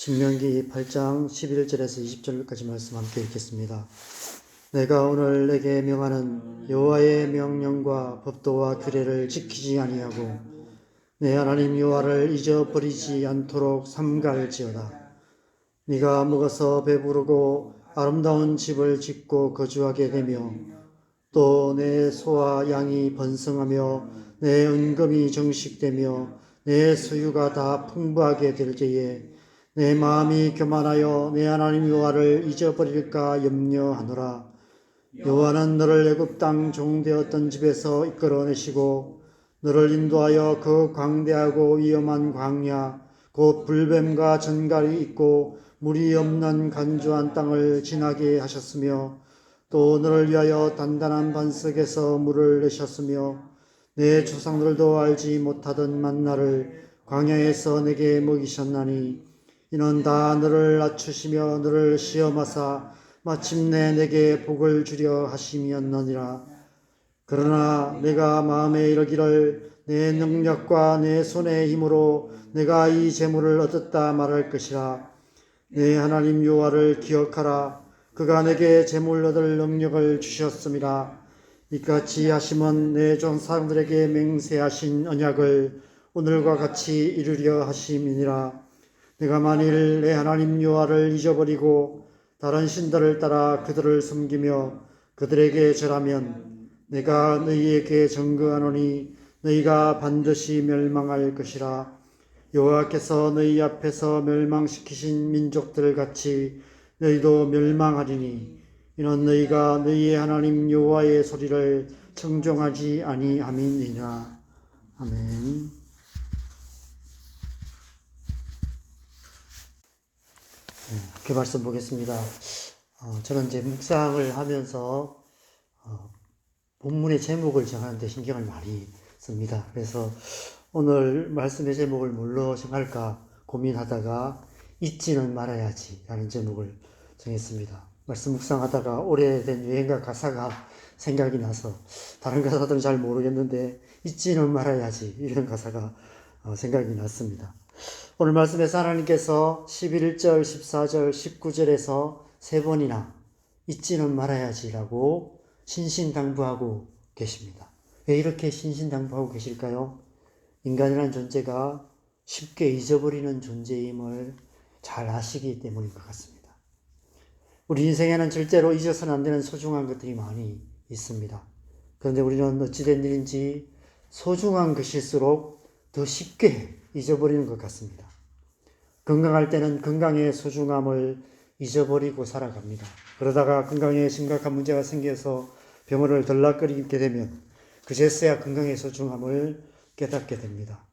신명기 8장 11절에서 20절까지 말씀 함께 읽겠습니다. 내가 오늘 내게 명하는 여호와의 명령과 법도와 규례를 지키지 아니하고 내 하나님 여호와를 잊어버리지 않도록 삼갈지어다. 네가 먹어서 배부르고 아름다운 집을 짓고 거주하게 되며 또 내 소와 양이 번성하며 내 은금이 정식되며 내 소유가 다 풍부하게 될 때에 내 마음이 교만하여 내 하나님 여호와를 잊어버릴까 염려하노라. 여호와는 너를 애굽 땅 종되었던 집에서 이끌어내시고 너를 인도하여 그 광대하고 위험한 광야 곧 불뱀과 전갈이 있고 물이 없는 간주한 땅을 지나게 하셨으며 또 너를 위하여 단단한 반석에서 물을 내셨으며 내 조상들도 알지 못하던 만나를 광야에서 내게 먹이셨나니 이는 다 너를 낮추시며 너를 시험하사 마침내 내게 복을 주려 하심이었느니라. 그러나 내가 마음에 이르기를 내 능력과 내 손의 힘으로 내가 이 재물을 얻었다 말할 것이라. 내 하나님 여호와를 기억하라. 그가 내게 재물 얻을 능력을 주셨음이라. 이같이 하심은 내 조상들에게 맹세하신 언약을 오늘과 같이 이루려 하심이니라. 내가 만일 내 하나님 여호와를 잊어버리고 다른 신들을 따라 그들을 섬기며 그들에게 절하면 내가 너희에게 증거하노니 너희가 반드시 멸망할 것이라. 여호와께서 너희 앞에서 멸망시키신 민족들 같이 너희도 멸망하리니 이는 너희가 너희의 하나님 여호와의 소리를 청종하지 아니함이니라. 아멘. 그 말씀 보겠습니다. 저는 이제 묵상을 하면서 본문의 제목을 정하는데 신경을 많이 씁니다. 그래서 오늘 말씀의 제목을 뭘로 정할까 고민하다가 잊지는 말아야지 라는 제목을 정했습니다. 말씀 묵상하다가 오래된 유행가 가사가 생각이 나서 다른 가사들은 잘 모르겠는데 잊지는 말아야지 이런 가사가 생각이 났습니다. 오늘 말씀에서 하나님께서 11절, 14절, 19절에서 세 번이나 잊지는 말아야지라고 신신당부하고 계십니다. 왜 이렇게 신신당부하고 계실까요? 인간이라는 존재가 쉽게 잊어버리는 존재임을 잘 아시기 때문인 것 같습니다. 우리 인생에는 절대로 잊어서는 안 되는 소중한 것들이 많이 있습니다. 그런데 우리는 어찌된 일인지 소중한 것일수록 더 쉽게 잊어버리는 것 같습니다. 건강할 때는 건강의 소중함을 잊어버리고 살아갑니다. 그러다가 건강에 심각한 문제가 생겨서 병원을 들락거리게 되면 그제서야 건강의 소중함을 깨닫게 됩니다.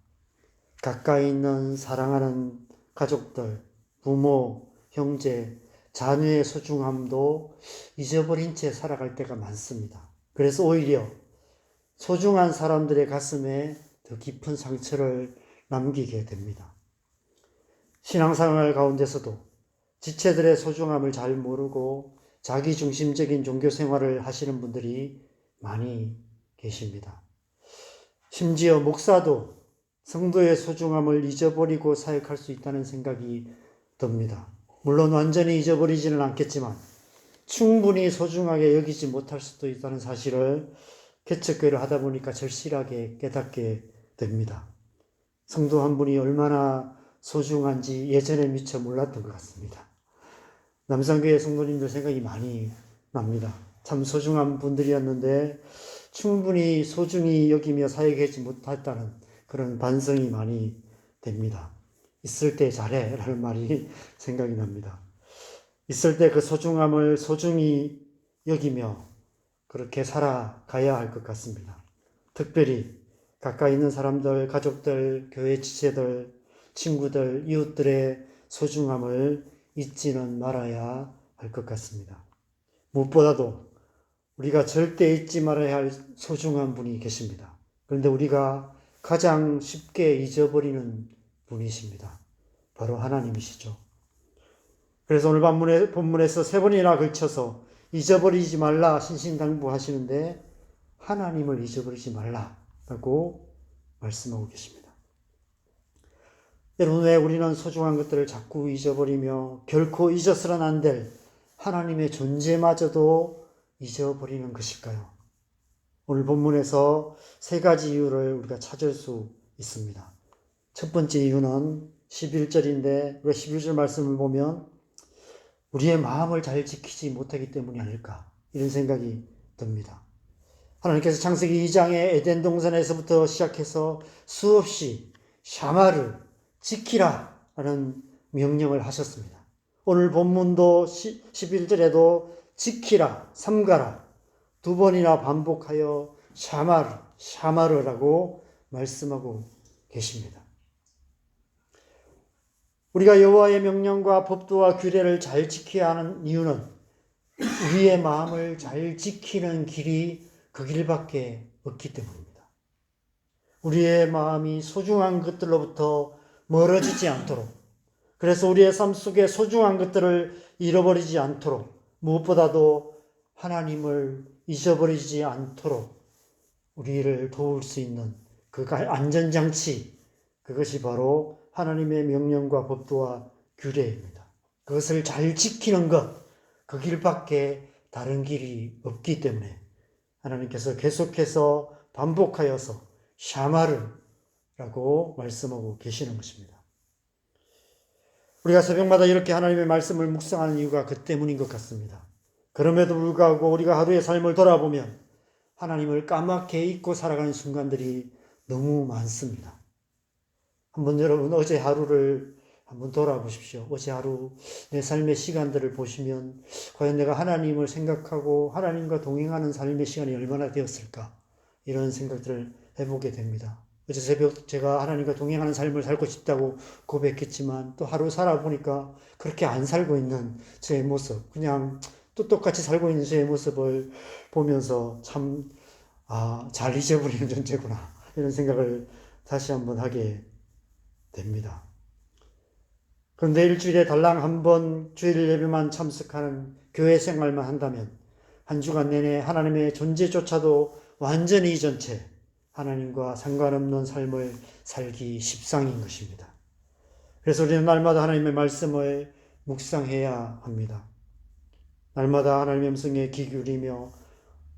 가까이 있는 사랑하는 가족들, 부모, 형제, 자녀의 소중함도 잊어버린 채 살아갈 때가 많습니다. 그래서 오히려 소중한 사람들의 가슴에 더 깊은 상처를 남기게 됩니다. 신앙생활 가운데서도 지체들의 소중함을 잘 모르고 자기중심적인 종교생활을 하시는 분들이 많이 계십니다. 심지어 목사도 성도의 소중함을 잊어버리고 사역할 수 있다는 생각이 듭니다. 물론 완전히 잊어버리지는 않겠지만 충분히 소중하게 여기지 못할 수도 있다는 사실을 개척교회를 하다 보니까 절실하게 깨닫게 됩니다. 성도 한 분이 얼마나 소중한지 예전에 미처 몰랐던 것 같습니다. 남산교회 성도님들 생각이 많이 납니다. 참 소중한 분들이었는데 충분히 소중히 여기며 사역하지 못했다는 그런 반성이 많이 됩니다. 있을 때 잘해 라는 말이 생각이 납니다. 있을 때 그 소중함을 소중히 여기며 그렇게 살아가야 할 것 같습니다. 특별히 가까이 있는 사람들, 가족들, 교회 지체들, 친구들, 이웃들의 소중함을 잊지는 말아야 할 것 같습니다. 무엇보다도 우리가 절대 잊지 말아야 할 소중한 분이 계십니다. 그런데 우리가 가장 쉽게 잊어버리는 분이십니다. 바로 하나님이시죠. 그래서 오늘 본문에서 세 번이나 걸쳐서 잊어버리지 말라 신신당부하시는데 하나님을 잊어버리지 말라라고 말씀하고 계십니다. 여러분, 왜 우리는 소중한 것들을 자꾸 잊어버리며 결코 잊어서는 안 될 하나님의 존재마저도 잊어버리는 것일까요? 오늘 본문에서 세 가지 이유를 우리가 찾을 수 있습니다. 첫 번째 이유는 11절인데 우리가 11절 말씀을 보면 우리의 마음을 잘 지키지 못하기 때문이 아닐까, 이런 생각이 듭니다. 하나님께서 창세기 2장의 에덴 동산에서부터 시작해서 수없이 샤마를 지키라 라는 명령을 하셨습니다. 오늘 본문도 11절에도 지키라, 삼가라 두 번이나 반복하여 샤마르라고 말씀하고 계십니다. 우리가 여호와의 명령과 법도와 규례를 잘 지켜야 하는 이유는 우리의 마음을 잘 지키는 길이 그 길밖에 없기 때문입니다. 우리의 마음이 소중한 것들로부터 멀어지지 않도록, 그래서 우리의 삶 속에 소중한 것들을 잃어버리지 않도록, 무엇보다도 하나님을 잊어버리지 않도록 우리를 도울 수 있는 그 안전장치, 그것이 바로 하나님의 명령과 법도와 규례입니다. 그것을 잘 지키는 것, 그 길밖에 다른 길이 없기 때문에 하나님께서 계속해서 반복하여서 샤마르라고 말씀하고 계시는 것입니다. 우리가 새벽마다 이렇게 하나님의 말씀을 묵상하는 이유가 그 때문인 것 같습니다. 그럼에도 불구하고 우리가 하루의 삶을 돌아보면 하나님을 까맣게 잊고 살아가는 순간들이 너무 많습니다. 한번 여러분 어제 하루를 한번 돌아보십시오. 어제 하루 내 삶의 시간들을 보시면 과연 내가 하나님을 생각하고 하나님과 동행하는 삶의 시간이 얼마나 되었을까, 이런 생각들을 해보게 됩니다. 어제 새벽 제가 하나님과 동행하는 삶을 살고 싶다고 고백했지만 또 하루 살아보니까 그렇게 안 살고 있는 제 모습, 그냥 또 똑같이 살고 있는 제 모습을 보면서 참 잘 잊어버리는 존재구나, 이런 생각을 다시 한번 하게 됩니다. 그런데 일주일에 달랑 한 번 주일 예배만 참석하는 교회 생활만 한다면 한 주간 내내 하나님의 존재조차도 완전히 잊은 채 하나님과 상관없는 삶을 살기 십상인 것입니다. 그래서 우리는 날마다 하나님의 말씀을 묵상해야 합니다. 날마다 하나님의 음성에 귀 기울이며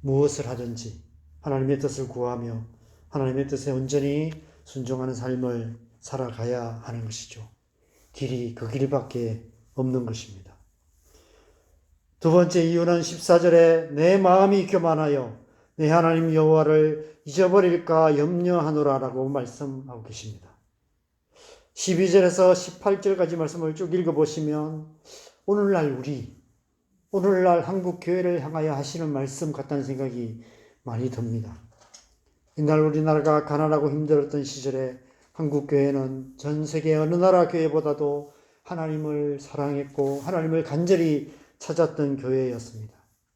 무엇을 하든지 하나님의 뜻을 구하며 하나님의 뜻에 온전히 순종하는 삶을 살아가야 하는 것이죠. 길이 그 길밖에 없는 것입니다. 두 번째 이유는 14절에 내 마음이 교만하여 내 하나님 여호와를 잊어버릴까 염려하노라라고 말씀하고 계십니다. 12절에서 18절까지 말씀을 쭉 읽어보시면 오늘날 한국 교회를 향하여 하시는 말씀 같다는 생각이 많이 듭니다. 이날 우리나라가 가난하고 힘들었던 시절에 한국 교회는 전 세계 어느 나라 교회보다도 하나님을 사랑했고 하나님을 간절히 찾았던 교회였습니다.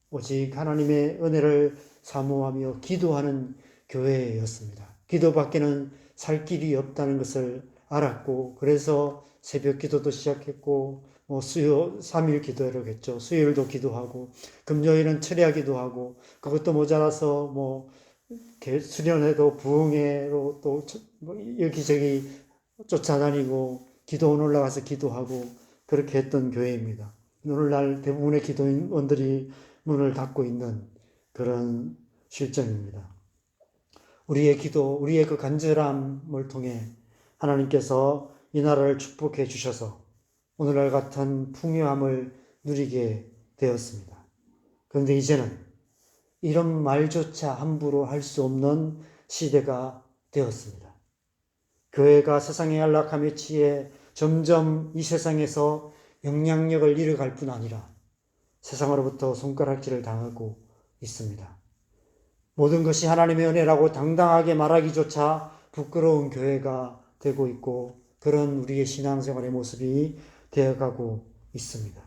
오직 하나님의 은혜를 사모하며 기도하는 교회였습니다. 기도밖에는 살 길이 없다는 것을 알았고, 그래서 새벽 기도도 시작했고, 수요 3일 기도회를 했죠. 수요일도 기도하고, 금요일은 철야 기도하고, 그것도 모자라서 수련회도 부흥회로 또 여기저기 쫓아다니고 기도원 올라가서 기도하고 그렇게 했던 교회입니다. 오늘날 대부분의 기도원들이 문을 닫고 있는 그런 실정입니다. 우리의 기도, 우리의 그 간절함을 통해 하나님께서 이 나라를 축복해 주셔서 오늘날 같은 풍요함을 누리게 되었습니다. 그런데 이제는 이런 말조차 함부로 할 수 없는 시대가 되었습니다. 교회가 세상의 안락함에 취해 점점 이 세상에서 영향력을 잃어갈 뿐 아니라 세상으로부터 손가락질을 당하고 있습니다. 모든 것이 하나님의 은혜라고 당당하게 말하기조차 부끄러운 교회가 되고 있고, 그런 우리의 신앙생활의 모습이 되어가고 있습니다.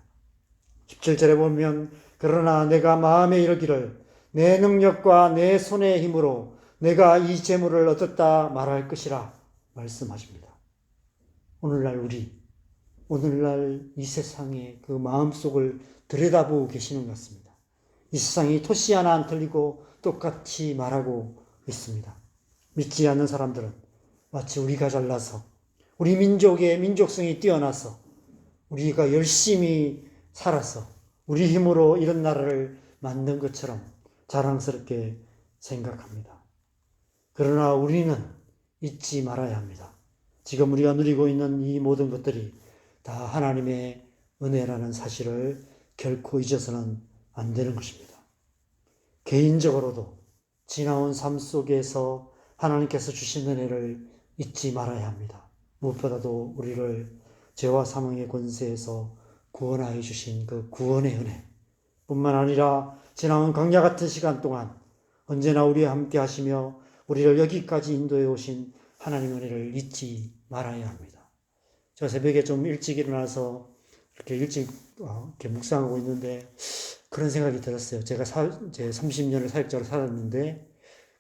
17절에 보면 그러나 내가 마음에 이르기를 내 능력과 내 손의 힘으로 내가 이 재물을 얻었다 말할 것이라 말씀하십니다. 오늘날 이 세상의 그 마음속을 들여다보고 계시는 것 같습니다. 이 세상이 토시 하나 안 틀리고 똑같이 말하고 있습니다. 믿지 않는 사람들은 마치 우리가 잘나서 우리 민족의 민족성이 뛰어나서 우리가 열심히 살아서 우리 힘으로 이런 나라를 만든 것처럼 자랑스럽게 생각합니다. 그러나 우리는 잊지 말아야 합니다. 지금 우리가 누리고 있는 이 모든 것들이 다 하나님의 은혜라는 사실을 결코 잊어서는 안 되는 것입니다. 개인적으로도 지나온 삶 속에서 하나님께서 주신 은혜를 잊지 말아야 합니다. 무엇보다도 우리를 죄와 사망의 권세에서 구원하여 주신 그 구원의 은혜 뿐만 아니라 지나온 광야 같은 시간 동안 언제나 우리와 함께 하시며 우리를 여기까지 인도해 오신 하나님의 은혜를 잊지 말아야 합니다. 저 새벽에 좀 일찍 일어나서 이렇게 일찍 이렇게 묵상하고 있는데 그런 생각이 들었어요. 제가 이제 30년을 사역자로 살았는데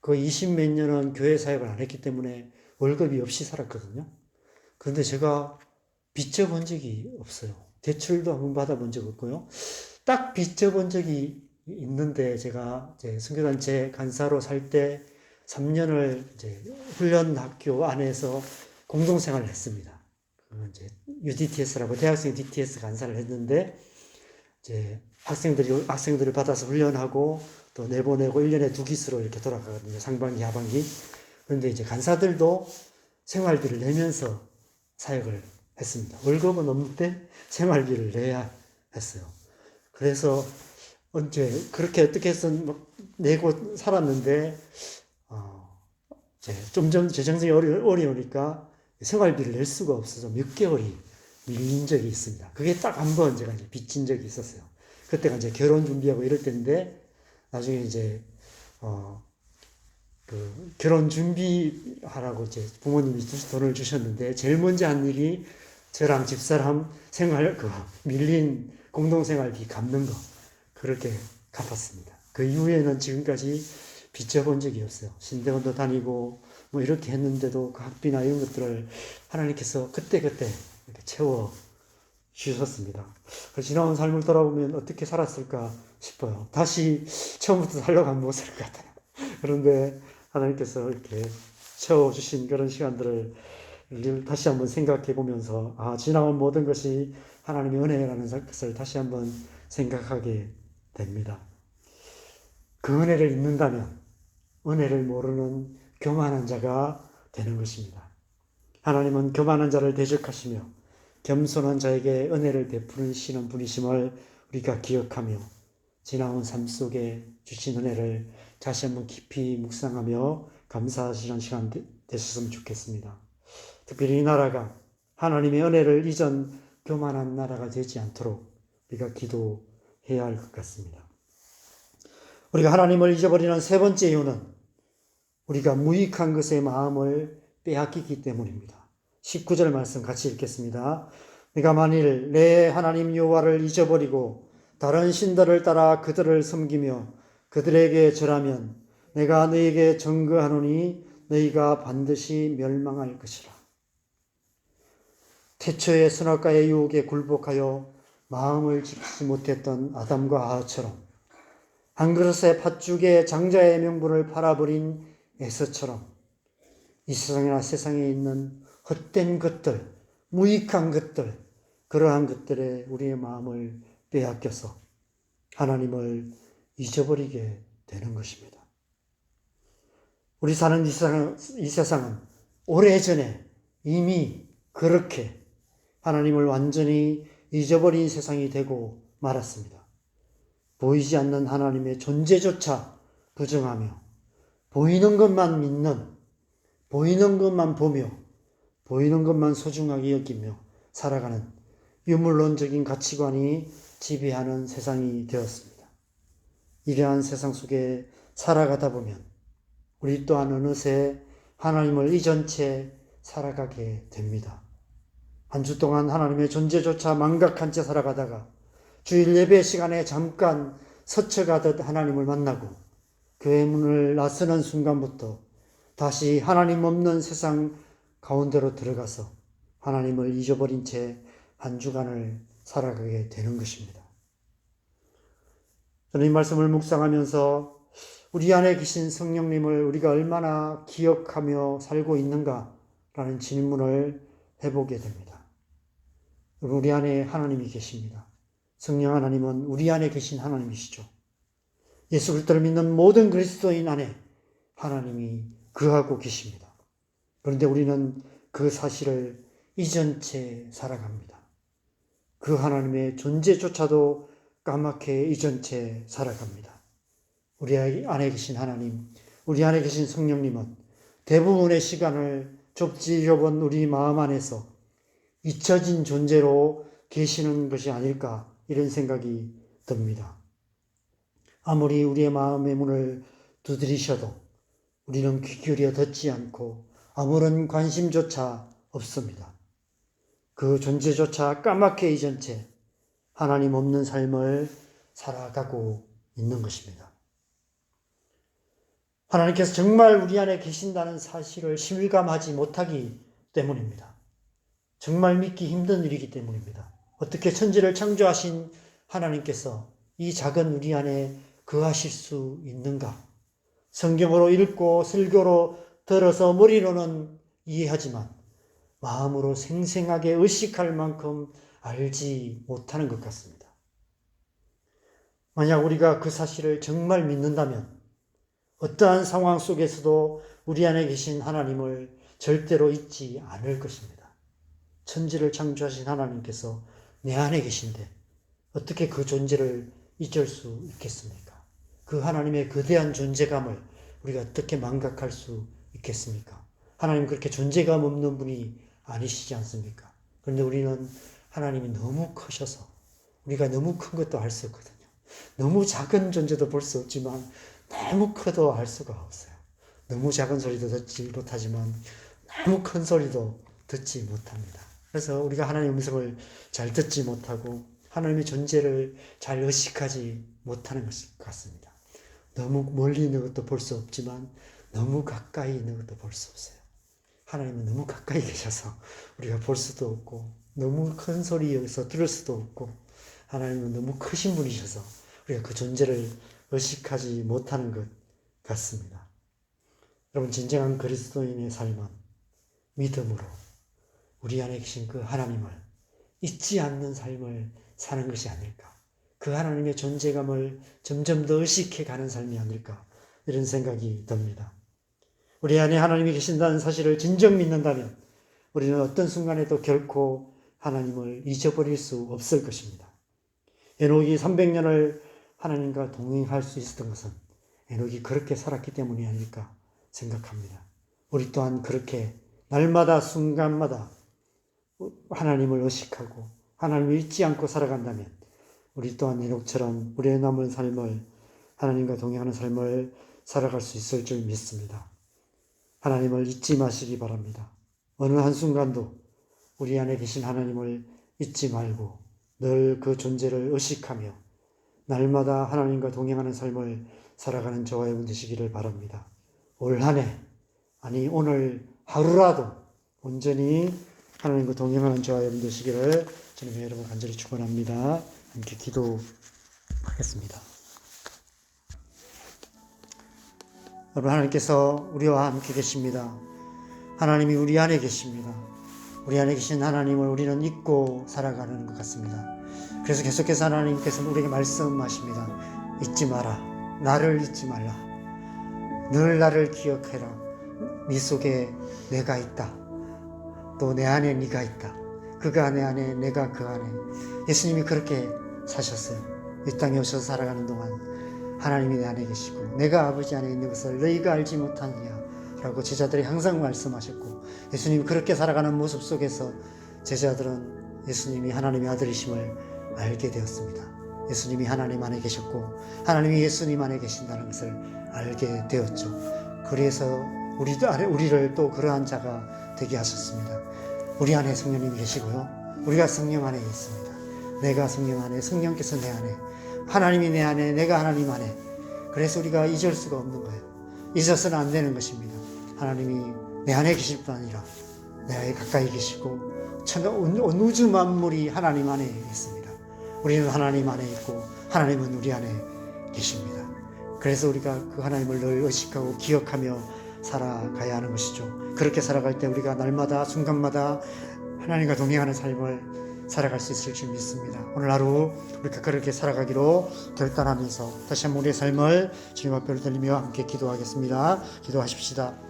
그 20몇 년은 교회 사역을 안 했기 때문에 월급이 없이 살았거든요. 그런데 제가 빚져본 적이 없어요. 대출도 한번 받아본 적 없고요. 딱 빚져본 적이 있는데 제가 이제 선교단체 간사로 살 때 3년을 이제 훈련 학교 안에서 공동생활을 했습니다. 이제 UDTS라고 대학생 DTS 간사를 했는데 이제 학생들을 받아서 훈련하고 또 내보내고 1년에 2기수로 이렇게 돌아가거든요. 상반기, 하반기. 그런데 이제 간사들도 생활비를 내면서 사역을 했습니다. 월급은 없는데 생활비를 내야 했어요. 그래서 언제 그렇게 어떻게 해서 내고 살았는데 이제 점점 재정성이 어려우니까 생활비를 낼 수가 없어서 몇 개월이 밀린 적이 있습니다. 그게 딱 한 번 제가 이제 빚진 적이 있었어요. 그때가 이제 결혼 준비하고 이럴 때인데 나중에 이제 그 결혼 준비하라고 이제 부모님이 돈을 주셨는데 제일 먼저 한 일이 저랑 집사람 밀린 공동생활비 갚는 거 그렇게 갚았습니다. 그 이후에는 지금까지 빚져본 적이 없어요. 신대원도 다니고 뭐 이렇게 했는데도 그 학비나 이런 것들을 하나님께서 그때그때 이렇게 채워 주셨습니다. 지나온 삶을 돌아보면 어떻게 살았을까 싶어요. 다시 처음부터 살려고 하면 못 살 것 같아요. 그런데 하나님께서 이렇게 채워주신 그런 시간들을 다시 한번 생각해 보면서 지나온 모든 것이 하나님의 은혜라는 것을 다시 한번 생각하게 됩니다. 그 은혜를 잊는다면 은혜를 모르는 교만한 자가 되는 것입니다. 하나님은 교만한 자를 대적하시며 겸손한 자에게 은혜를 베푸시는 분이심을 우리가 기억하며 지나온 삶 속에 주신 은혜를 다시 한번 깊이 묵상하며 감사하시는 시간 되셨으면 좋겠습니다. 특별히 이 나라가 하나님의 은혜를 잊은 교만한 나라가 되지 않도록 우리가 기도해야 할 것 같습니다. 우리가 하나님을 잊어버리는 세 번째 이유는 우리가 무익한 것에 마음을 빼앗기기 때문입니다. 19절 말씀 같이 읽겠습니다. 내가 만일 내 하나님 여호와를 잊어버리고 다른 신들을 따라 그들을 섬기며 그들에게 절하면 내가 너희에게 증거하노니 너희가 반드시 멸망할 것이라. 태초에 선악과의 유혹에 굴복하여 마음을 지키지 못했던 아담과 하와처럼 한 그릇의 팥죽에 장자의 명분을 팔아버린 에서처럼 이 세상이나 세상에 있는 헛된 것들, 무익한 것들, 그러한 것들에 우리의 마음을 빼앗겨서 하나님을 잊어버리게 되는 것입니다. 우리 사는 이 세상은 오래전에 이미 그렇게 하나님을 완전히 잊어버린 세상이 되고 말았습니다. 보이지 않는 하나님의 존재조차 부정하며 보이는 것만 믿는, 보이는 것만 보며 보이는 것만 소중하게 여기며 살아가는 유물론적인 가치관이 지배하는 세상이 되었습니다. 이러한 세상 속에 살아가다 보면 우리 또한 어느새 하나님을 잊은 채 살아가게 됩니다. 한 주 동안 하나님의 존재조차 망각한 채 살아가다가 주일 예배 시간에 잠깐 스쳐가듯 하나님을 만나고 교회 문을 나서는 순간부터 다시 하나님 없는 세상 가운데로 들어가서 하나님을 잊어버린 채 한 주간을 살아가게 되는 것입니다. 저는 이 말씀을 묵상하면서 우리 안에 계신 성령님을 우리가 얼마나 기억하며 살고 있는가라는 질문을 해보게 됩니다. 우리 안에 하나님이 계십니다. 성령 하나님은 우리 안에 계신 하나님이시죠. 예수 그리스도를 믿는 모든 그리스도인 안에 하나님이 거하고 계십니다. 그런데 우리는 그 사실을 잊은 채 살아갑니다. 그 하나님의 존재조차도 까맣게 잊은 채 살아갑니다. 우리 안에 계신 하나님, 우리 안에 계신 성령님은 대부분의 시간을 좁은 우리 마음 안에서 잊혀진 존재로 계시는 것이 아닐까, 이런 생각이 듭니다. 아무리 우리의 마음의 문을 두드리셔도 우리는 귀 기울여 듣지 않고 아무런 관심조차 없습니다. 그 존재조차 까맣게 잊은 채 하나님 없는 삶을 살아가고 있는 것입니다. 하나님께서 정말 우리 안에 계신다는 사실을 실감하지 못하기 때문입니다. 정말 믿기 힘든 일이기 때문입니다. 어떻게 천지를 창조하신 하나님께서 이 작은 우리 안에 거하실 수 있는가? 성경으로 읽고 설교로 들어서 머리로는 이해하지만 마음으로 생생하게 의식할 만큼 알지 못하는 것 같습니다. 만약 우리가 그 사실을 정말 믿는다면 어떠한 상황 속에서도 우리 안에 계신 하나님을 절대로 잊지 않을 것입니다. 천지를 창조하신 하나님께서 내 안에 계신데 어떻게 그 존재를 잊을 수 있겠습니까? 그 하나님의 거대한 존재감을 우리가 어떻게 망각할 수 있겠습니까? 하나님 그렇게 존재감 없는 분이 아니시지 않습니까? 그런데 우리는 하나님이 너무 크셔서 우리가 너무 큰 것도 알 수 없거든요. 너무 작은 존재도 볼 수 없지만 너무 커도 알 수가 없어요. 너무 작은 소리도 듣지 못하지만 너무 큰 소리도 듣지 못합니다. 그래서 우리가 하나님의 음성을 잘 듣지 못하고 하나님의 존재를 잘 의식하지 못하는 것 같습니다. 너무 멀리 있는 것도 볼 수 없지만 너무 가까이 있는 것도 볼 수 없어요. 하나님은 너무 가까이 계셔서 우리가 볼 수도 없고 너무 큰 소리에서 들을 수도 없고 하나님은 너무 크신 분이셔서 우리가 그 존재를 의식하지 못하는 것 같습니다. 여러분, 진정한 그리스도인의 삶은 믿음으로 우리 안에 계신 그 하나님을 잊지 않는 삶을 사는 것이 아닐까. 그 하나님의 존재감을 점점 더 의식해 가는 삶이 아닐까, 이런 생각이 듭니다. 우리 안에 하나님이 계신다는 사실을 진정 믿는다면 우리는 어떤 순간에도 결코 하나님을 잊어버릴 수 없을 것입니다. 에녹이 300년을 하나님과 동행할 수 있었던 것은 에녹이 그렇게 살았기 때문이 아닐까 생각합니다. 우리 또한 그렇게 날마다 순간마다 하나님을 의식하고 하나님을 잊지 않고 살아간다면 우리 또한 에녹처럼 우리의 남은 삶을 하나님과 동행하는 삶을 살아갈 수 있을 줄 믿습니다. 하나님을 잊지 마시기 바랍니다. 어느 한순간도 우리 안에 계신 하나님을 잊지 말고 늘 그 존재를 의식하며 날마다 하나님과 동행하는 삶을 살아가는 저와 여러분 되시기를 바랍니다. 올 한 해, 아니 오늘 하루라도 온전히 하나님과 동행하는 저와 여러분 되시기를 주님의 여러분 간절히 축원합니다. 함께 기도하겠습니다. 여러분, 하나님께서 우리와 함께 계십니다. 하나님이 우리 안에 계십니다. 우리 안에 계신 하나님을 우리는 잊고 살아가는 것 같습니다. 그래서 계속해서 하나님께서 우리에게 말씀하십니다. 잊지 마라. 나를 잊지 말라. 늘 나를 기억해라. 네 속에 내가 있다. 또 내 안에 네가 있다. 그가 내 안에 내가 그 안에. 예수님이 그렇게 사셨어요. 이 땅에 오셔서 살아가는 동안 하나님이 내 안에 계시고 내가 아버지 안에 있는 것을 너희가 알지 못하느냐 라고 제자들이 항상 말씀하셨고, 예수님이 그렇게 살아가는 모습 속에서 제자들은 예수님이 하나님의 아들이심을 알게 되었습니다. 예수님이 하나님 안에 계셨고 하나님이 예수님 안에 계신다는 것을 알게 되었죠. 그래서 우리를 또 그러한 자가 되게 하셨습니다. 우리 안에 성령님이 계시고요, 우리가 성령 안에 있습니다. 내가 성령 안에, 성령께서 내 안에, 하나님이 내 안에, 내가 하나님 안에. 그래서 우리가 잊을 수가 없는 거예요. 잊어서는 안 되는 것입니다. 하나님이 내 안에 계실 뿐 아니라 내 안에 가까이 계시고 온 우주 만물이 하나님 안에 있습니다. 우리는 하나님 안에 있고 하나님은 우리 안에 계십니다. 그래서 우리가 그 하나님을 늘 의식하고 기억하며 살아가야 하는 것이죠. 그렇게 살아갈 때 우리가 날마다 순간마다 하나님과 동행하는 삶을 살아갈 수 있을 줄 믿습니다. 오늘 하루 우리가 그렇게 살아가기로 결단하면서 다시 한번 우리의 삶을 주님 앞에 들리며 함께 기도하겠습니다. 기도하십시다.